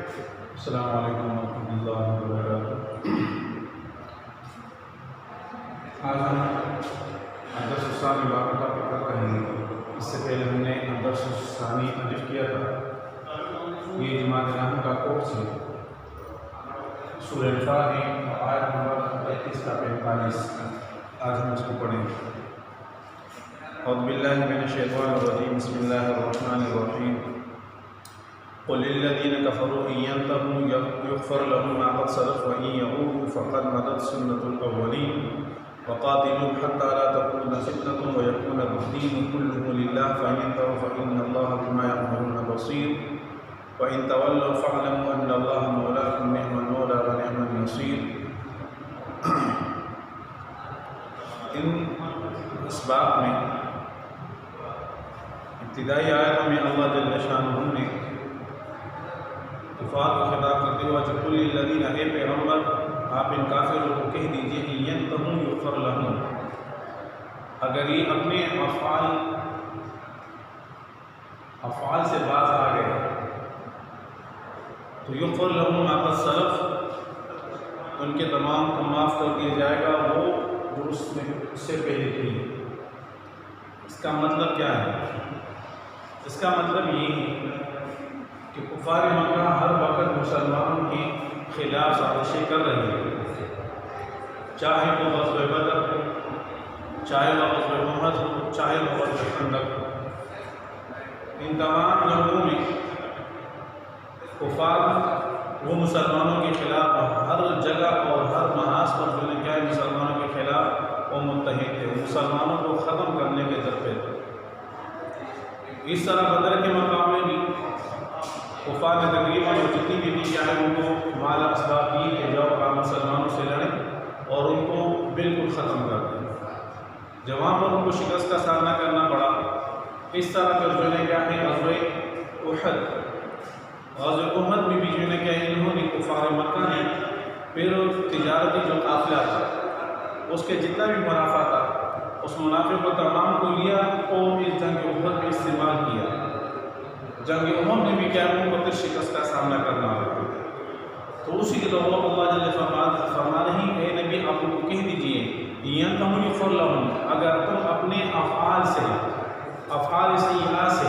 السلام علیکم ورحمۃ اللہ وبرکاتہ۔ آج ہم درس الثانی باقاعدہ پر کر رہے ہیں۔ اس سے پہلے ہم نے درس الثانی الف کیا تھا۔ یہ جماعت نحو کا کورس ہے۔ سورہ الفاتح ہے، آیت نمبر 35 کا 45۔ آج ہم اس کو پڑھیں گے۔ اعوذ باللہ من الشیطان الرجیم، بسم اللہ الرحمن الرحیم۔ قل للذین کفروا ان ينتهوا یغفر لهم ما قد سلف وان يعودوا فقد مضت سنة الاولین وقاتلوهم حتى لا تكون فتنة ويكون الدين كله لله فإن انتهوا فإن الله بما يعملون بصير وإن تولوا فاعلموا أن الله مولاكم نعم المولى ونعم النصير۔ ان اسباب میں ابتدائی آیتوں میں اللہ جل شانہ نے کفار کو خطاب کرتے ہوئے قل للذین، اے پیغمبر آپ ان کافروں کو کہہ دیجئے ان ینتہوا یغفر لہم، اگر یہ اپنے افعال سے باز آ گئے تو یغفر لہم ما قد سلف، ان کے تمام کو معاف کر دیا جائے گا وہ جو اس سے پہلے کیے۔ اس کا مطلب کیا ہے؟ اس کا مطلب یہ ہے کہ کفار مکہ ہر وقت مسلمانوں کے خلاف سازشیں کر رہی ہے، چاہے وہ غزوہ بدر ہو، چاہے وہ غزوہ احد ہو، چاہے وہ غزوہ خندق ہو۔ ان تمام جنگوں میں کفار وہ مسلمانوں کے خلاف ہر جگہ اور ہر محاذ پر جو نے کیا ہے مسلمانوں کے خلاف وہ متحد تھے، مسلمانوں کو ختم کرنے کے ذریعے تھے۔ اس طرح بدر کے مقام میں بھی کفار نے تقریباً جتنی بھی کیا ہے ان کو مال اسباب دی کہ جاؤ آپ مسلمانوں سے لڑیں اور ان کو بالکل ختم کر دیں۔ جب وہاں پر ان کو شکست کا سامنا کرنا پڑا، اس طرح پھر جو نے کیا ہے غزوہ احد میں بھی جو نے کیا ہے انہوں نے کفار مکہ نے پھر تجارتی جو قافلہ تھا اس کے جتنا بھی منافع تھا اس منافع کو تمام کو لیا اور اس جنگ احد میں استعمال کیا۔ جنگ احد میں بھی کیا ان کو پھر شکست کا سامنا کرنا پڑا۔ تو اسی کے دور اللہ جل فرما رہے ہیں اے نبی آپ کو کہہ دیجئے ینتہوا یغفر لہم، اگر تم اپنے افعال سیئہ سے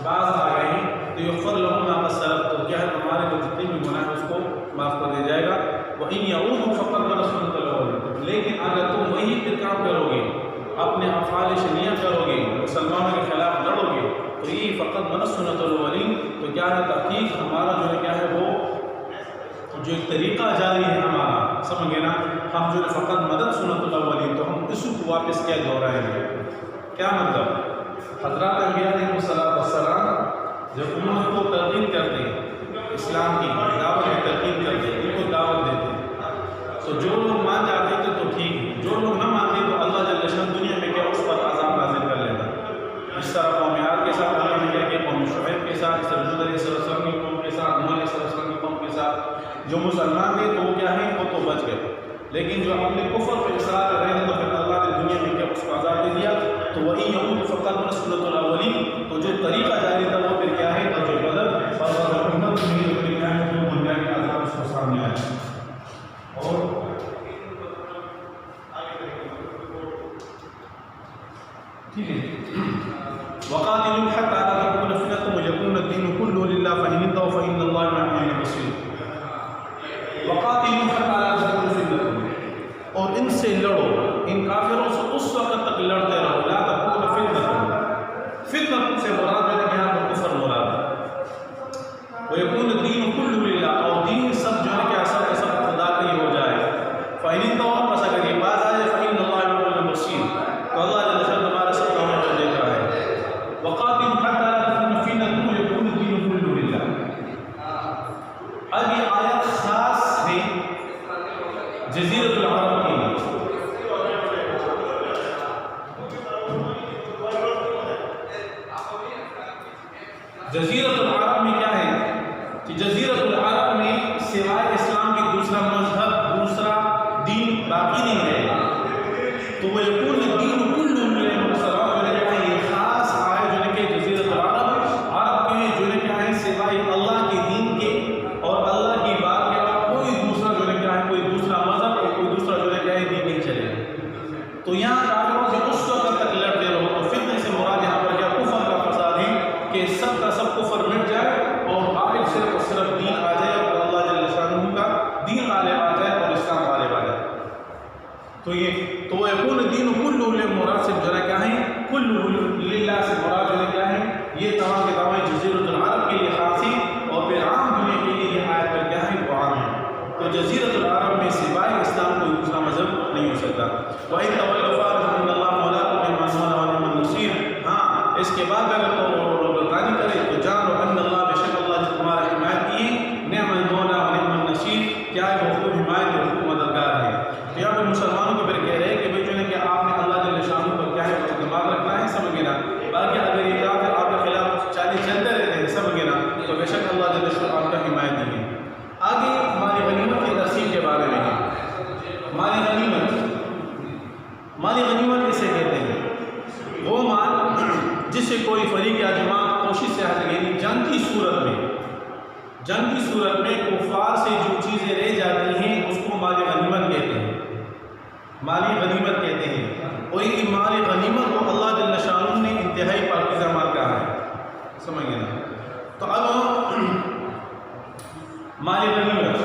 باز آ گئے ہیں تو یغفر لہم ما قد سلف، تو کیا ہے تمہارے جو جتنے بھی گناہ ہیں اس کو معاف کر دیا جائے گا۔ وَإِن يَعُودُوا فَقَدْ مَضَتْ سُنَّةُ الْأَوَّلِينَ، لیکن اگر تم وہی پھر کام کرو گے، اپنے افعال شنیع کرو گے، مسلمانوں کے خلاف لڑو گے تو یہ فقط مضت سنۃ الاولین، تو کیا ہے تحقیق ہمارا جو ہے کیا ہے وہ جو ایک طریقہ جاری ہے ہمارا، سمجھ گئے نا، ہم جو ہے فقط مضت سنۃ الاولین، تو ہم اس کو واپس کیا دہرائیں گے۔ کیا مطلب؟ حضرات انبیاء علیہ السلام جب امت کو تلقین کرتے ہیں، اسلام کی دعوت میں تلقین کرتے ہیں، ان کو دعوت دیتے ہیں، تو جو لوگ مان جاتے تھے تو ٹھیک ہے، جو لوگ نہ مانتے تو اللہ جل شانہ دنیا میں کیا اس پر عذاب نازل کر لیتا۔ اس طرح قوم عاد کے ساتھ اللہ نے کیا کہ قوم شعیب کے ساتھ، حضرت علیہ السلام کی قوم کے ساتھ، نوح علیہ السلام کی قوم کے ساتھ، جو مسلمان تھے تو وہ کیا ہے وہ تو بچ گئے، لیکن جو اپنے کفر پہ اصرار کر رہے ہیں تو پھر اللہ نے دنیا میں کیا اس کو عذاب دے دیا۔ تو وہی یعود فقط مضت سنۃ الاولین، تو جو طریقہ جاری تھا وہ پھر کیا ہے جو بدر اور احد میں جو کیا ہے جو دنیا کے عذاب اس کو سامنے آئے۔ اور ٹھیک ہے، وقاتلوا حتى لا تكون فتنة ويكون الدين كله لله فإن انتهوا فإن الله بما يعملون بصير۔ وقاتلوا حتى لا تكون فتنة، اور ان سے لڑو، ان کافروں سے اس وقت تک لڑتے رہو، لا تكون فتنة، فتنة سے مراد ہے کہ یہاں پر کفر مراد ہے، ويكون الدين كله لله، اور دین سب جو ہے کہ اصل کا سب خدا کا ہی ہو جائے۔ فإن انتهوا، پس اگر یہ باز آئے فإن الله بما يعملون بصير، تو اللہ جل شانہ تمہارے سب کاموں کو دیکھ رہا ہے۔ وقاتلوا حتى لا تكون فتنة ويكون الدين كله لله۔ اب یہ آیت خاص ہے جزیرۃ العرب کی، جزیرۃ العرب میں کیا ہے کہ جزیرۃ العرب میں سوائے اسلام کے دوسرا مذہب دوسرا دین باقی نہیں ہے، تو وہ یکون الدین کلہ للہ، مسلمان جو ہے یہ خاص آئے جو ہے کہ جزیرۃ العرب، عرب کے جو ہے کیا ہے سوائے اللہ کے دین کے اور جو مراد سے جو ہے کیا ہے کل للہ سے مراد جو ہے کیا ہے یہ تمام کے تمام جزیرۃ العرب کے لیے خاص ہے اور پھر عام دنیا کے لیے یہ آیت پر کیا ہے وہ عام ہے. تو جزیرۃ العرب میں سوائے اسلام کوئی دوسرا مذہب نہیں ہو سکتا. وَإِن تَوَلَّوْا فَاعْلَمُوا أَنَّ اللَّهَ مَوْلَاكُمْ نِعْمَ الْمَوْلَىٰ وَنِعْمَ النَّصِيرُ. ہاں اس کے بعد اگر تو گردانی کرے تو جان لو ان اللہ بے شک اللہ جو تمہارا حمایت کیے نعم المولا و نعم النصیر کیا ہے وہ خوب حمایت اور خوب مددگار ہے. تو یہاں پہ مسلمانوں کو پھر کہہ رہے ہیں کہ بھائی جو ہے کہ آپ نے اللہ جل شانہ پر کیا ہے اعتماد رکھنا ہے, سمجھ گئے نا. باقی اگر یہ کافر آپ کے خلاف چالی چلتے رہتے ہیں, سمجھ گئے نا, تو بے شک اللہ جل شانہ آپ کا حمایت دی ہے. آگے ہماری غنیمت کی تقسیم کے بارے میں ہے. مالی غنیمت کسے کہتے ہیں؟ وہ مال جس سے کوئی فریق یا جماعت کوشش سے ہٹ گئی جنگ کی صورت میں کفار سے جو چیزیں رہ جاتی ہیں اس کو مالی غنیمت کہتے ہیں. مالی غنیمت کہتے ہیں. اور یہ مالی غنیمت کو اللہ جل شانہ نے انتہائی پاکیزہ مال کہا ہے, سمجھ گئے نا. تو اب مالی غنیمت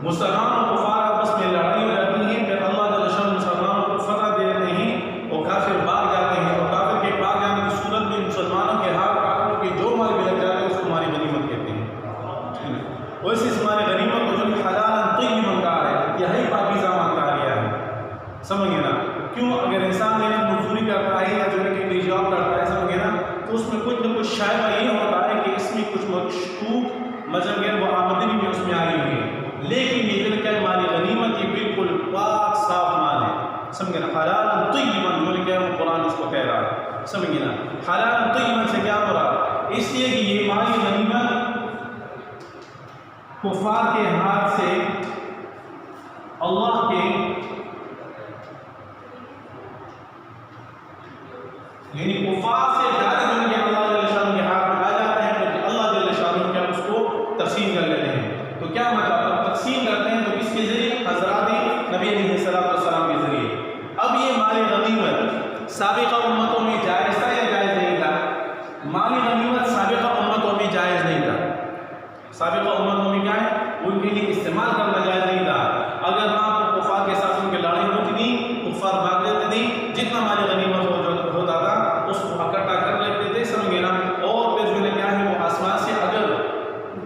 مسلمان اور کفار آپس میں لڑائی ہو جاتی ہے, پھر اللہ جل شانہ مسلمانوں کو فتح دے دیتے ہیں اور کافر بھاگ جاتے ہیں, اور کافر کے بھاگ جانے کی صورت میں مسلمانوں کے ہاتھ کافروں کے جو مال بھی لگ جاتے ہیں اس کو مالی غنیمت کہتے ہیں. ویسے اس مالی غنیمت کو جو حلالا طیبا کہا ہے, انتہائی پاکیزہ مال کہا گیا ہے, سمجھ گئے نا. کیوں؟ اگر انسان مزدوری کرتا ہے یا جو ہے کہ کوئی جاب کرتا ہے, سمجھ گئے نا, تو اس میں کچھ نہ کچھ شاید یہ ہوتا ہے کہ اس میں کچھ مشکوک مطلب کہ وہ آمدنی بھی اس میں آئی ہوئی ہے. لیکن یہ جو کیا مالی غنیمت یہ بالکل پاک صاف مال ہے, سمجھے نا. حلالا طیبا جو کیا وہ قرآن اس کو کہہ رہا ہے, سمجھے نا. حلالا طیبا سے کیا ہو رہا؟ اس لیے کہ یہ مالی غنیمت کفار کے ہاتھ سے اللہ کے یعنی کفار سے ڈائریکٹ جو کہ اللہ جل شانہ کے ہاتھ میں آ جاتا ہے, تو اللہ جل شانہ کیا اس کو تقسیم کر لیتے ہیں. تو کیا مطلب تقسیم کرتے ہیں تو کس کے ذریعے؟ حضرات نبی علیہ السلام کے ذریعے. اب یہ مالی غنیمت سابقہ امتوں میں جائز تھا یا جائز نہیں تھا؟ مالی غنیمت سابقہ امتوں میں جائز نہیں تھا. سابقہ امتوں میں کیا ہے ان کے لیے استعمال کرنا جائز نہیں تھا. اگر آپ کفار کے ساتھ ان کی لڑائی ہوتی تھی, کفار بھاگ لیتے تھے, جتنا مالی غنیمت ہوتا تھا اس کو اکٹھا کر لیتے تھے, سمجھ گئے نا. اور پھر جو ہے کیا ہے وہ آسمان سے اگر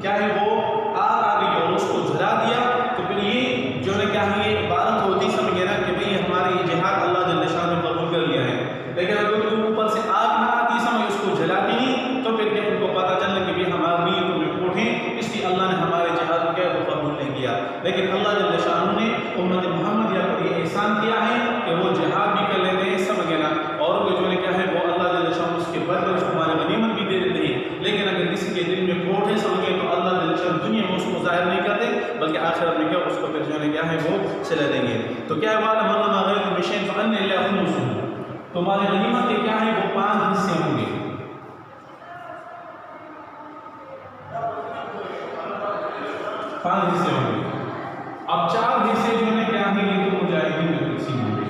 کیا ہے وہ اور اس کو جلا دیا تو پھر یہ جو ہے کیا ہے یہ عبادت ہوتی, سمجھ گئے نا, کہ بھئی ہمارے یہ جہاد اللہ جل شانہ نے قبول کر لیا ہے. لیکن اگر اوپر سے آگ نہ آتی, سمجھ اس کو جلاتی نہیں, تو پھر کیا ان کو پتہ چلنا کہ بھئی ہماری نیتوں میں کھوٹ ہے, اس لیے اللہ نے ہمارے جہاد کو کیا وہ قبول نہیں کیا. لیکن اللہ جل شانہ نے امت محمدیہ پر یہ احسان کیا ہے کہ وہ جہاد بھی کر لیتے ہیں, سمجھ گئے نا, اور جو ہے کیا ہے وہ اللہ جل شانہ اس کے بدلے اس کو ہمارے غنیمت بھی دے دیتے ہیں. لیکن اگر کسی کے دل میں کھوٹ ہے, سمجھ گئے, تو اللہ جل شانہ دنیا میں اس کو ظاہر نہیں کرتے بلکہ آخرت میں کیا اس کو پھر جو ہے کیا ہے وہ چلا دیں گے. تو کیا ہے والا مرنا غیر مشین فن اللہ خمسہ, تو ہمارے غنیمت کے کیا ہے وہ 5 حصے ہوں گے. 5 حصے ہوں گے. اب 4 حصے جو ہے کیا ہیں یہ تو مجاہدین میں تقسیم ہوں گے.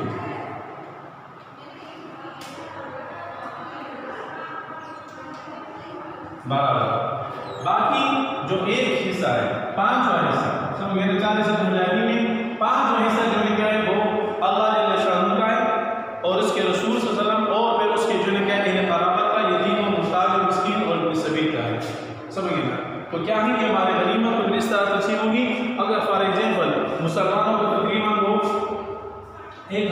باقی جو ایک حصہ ہے 5واں حصہ, سب میرے 4 حصے مجاہدین میں, 5واں حصہ جو ہے کیا ہے وہ اللہ جل شانہ کا ہے اور اس کے رسول صلی اللہ علیہ وسلم اور پھر اس کے جو ہے کیا ہے قرابت کا, یتیم و محتاج مسکین اور ابن سبیل کا ہے, سمجھے نا. تو کیا ہے کہ ہمارے غنیمت کو اس طرح تقسیم ہوگی. اگر فار ایگزامپل مسلمانوں کو تقریباً وہ 1000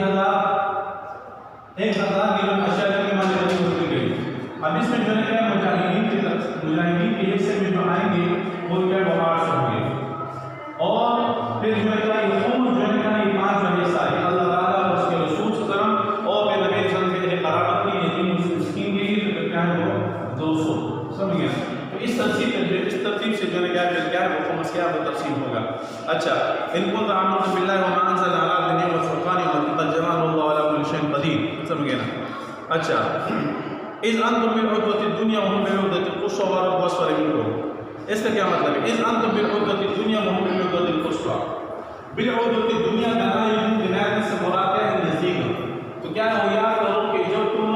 کلو اشیاء کی ہماری غنیمت دی گئی. اب اس میں جو ہے کیا مجاہدین کے حصے میں جو آئیں گے وہ کیا وہ 800 ہوں گے. اور پھر جو ہے کیا یہ خمس جو ہے کیا یہ 5واں حصہ ہے اللہ تعالیٰ اور اس کے رسول صلی اللہ علیہ وسلم اور پھر نبی صلی اللہ علیہ وسلم کے قرابت کی یتیم مسکین کے لیے کیا ہے وہ 200, سمجھ گئے. تو اس ترتیب سے جو ہے کیا ہے وہ خمس کیا وہ تقسیم ہوگا. اچھا, ان کو آمنتم باللہ وما انزل علی عبدنا والفرقان وقد جعل الله على كل شيء قدير, سمجھ گئے نا. اچھا, اذ انتم بالعدوة الدنيا وهم بالعدوة القصوى والرب اسفل منكم. اس کا کیا مطلب ہے؟ اذ انتم بالعدوة الدنيا وهم بالعدوة القصوى. بالعدوة الدنيا بنائے سے مراد ہے نزدیک. تو کیا ہو یاد کرو کہ جب تم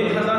1000,